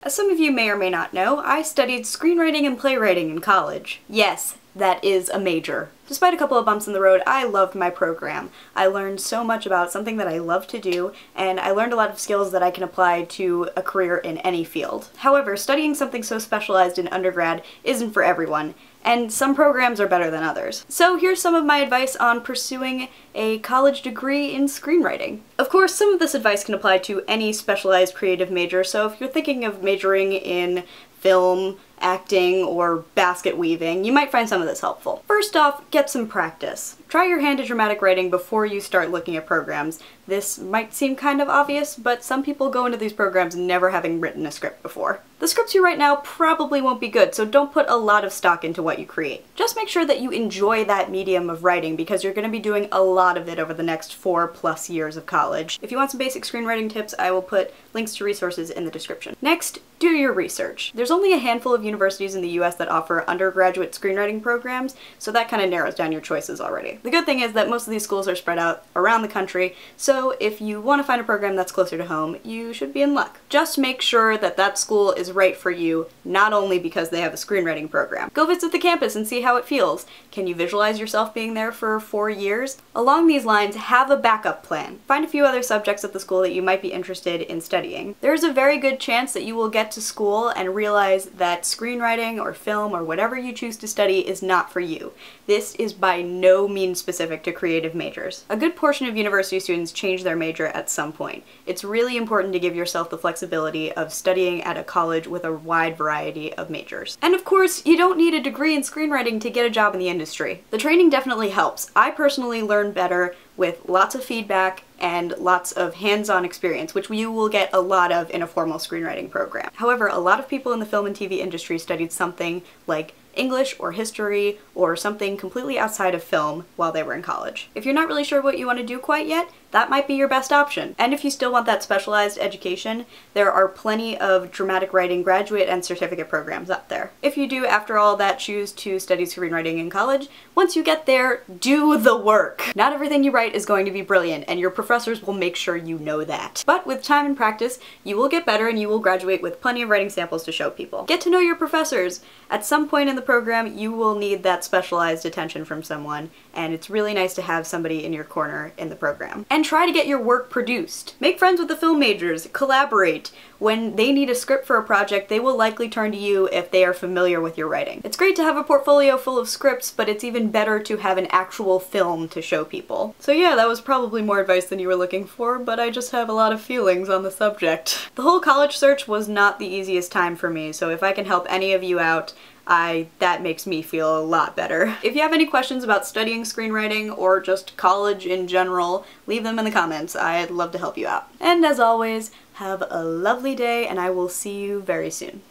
As some of you may or may not know, I studied screenwriting and playwriting in college. Yes, that is a major. Despite a couple of bumps in the road, I loved my program. I learned so much about something that I love to do, and I learned a lot of skills that I can apply to a career in any field. However, studying something so specialized in undergrad isn't for everyone, and some programs are better than others. So here's some of my advice on pursuing a college degree in screenwriting. Of course, some of this advice can apply to any specialized creative major, so if you're thinking of majoring in film, acting, or basket weaving, you might find some of this helpful. First off, get some practice. Try your hand at dramatic writing before you start looking at programs. This might seem kind of obvious, but some people go into these programs never having written a script before. The scripts you write now probably won't be good, so don't put a lot of stock into what you create. Just make sure that you enjoy that medium of writing, because you're going to be doing a lot of it over the next 4+ years of college. If you want some basic screenwriting tips, I will put links to resources in the description. Next, do your research. There's only a handful of universities in the US that offer undergraduate screenwriting programs, so that kind of narrows down your choices already. The good thing is that most of these schools are spread out around the country, so if you want to find a program that's closer to home, you should be in luck. Just make sure that that school is right for you, not only because they have a screenwriting program. Go visit the campus and see how it feels. Can you visualize yourself being there for 4 years? Along these lines, have a backup plan. Find a few other subjects at the school that you might be interested in studying. There's a very good chance that you will get to school and realize that screenwriting or film or whatever you choose to study is not for you. This is by no means specific to creative majors. A good portion of university students change their major at some point. It's really important to give yourself the flexibility of studying at a college with a wide variety of majors. And of course, you don't need a degree in screenwriting to get a job in the industry. The training definitely helps. I personally learn better with lots of feedback and lots of hands-on experience, which you will get a lot of in a formal screenwriting program. However, a lot of people in the film and TV industry studied something like English or history or something completely outside of film while they were in college. If you're not really sure what you want to do quite yet, that might be your best option. And if you still want that specialized education, there are plenty of dramatic writing graduate and certificate programs out there. If you do, after all that, choose to study screenwriting in college, once you get there, do the work. Not everything you write is going to be brilliant, and your professors will make sure you know that. But with time and practice, you will get better and you will graduate with plenty of writing samples to show people. Get to know your professors. At some point in the program, you will need that specialized attention from someone, and it's really nice to have somebody in your corner in the program. And try to get your work produced. Make friends with the film majors, collaborate. When they need a script for a project, they will likely turn to you if they are familiar with your writing. It's great to have a portfolio full of scripts, but it's even better to have an actual film to show people. So yeah, that was probably more advice than you were looking for, but I just have a lot of feelings on the subject. The whole college search was not the easiest time for me, so if I can help any of you out, that makes me feel a lot better. If you have any questions about studying screenwriting or just college in general, leave them in the comments. I'd love to help you out. And as always, have a lovely day, and I will see you very soon.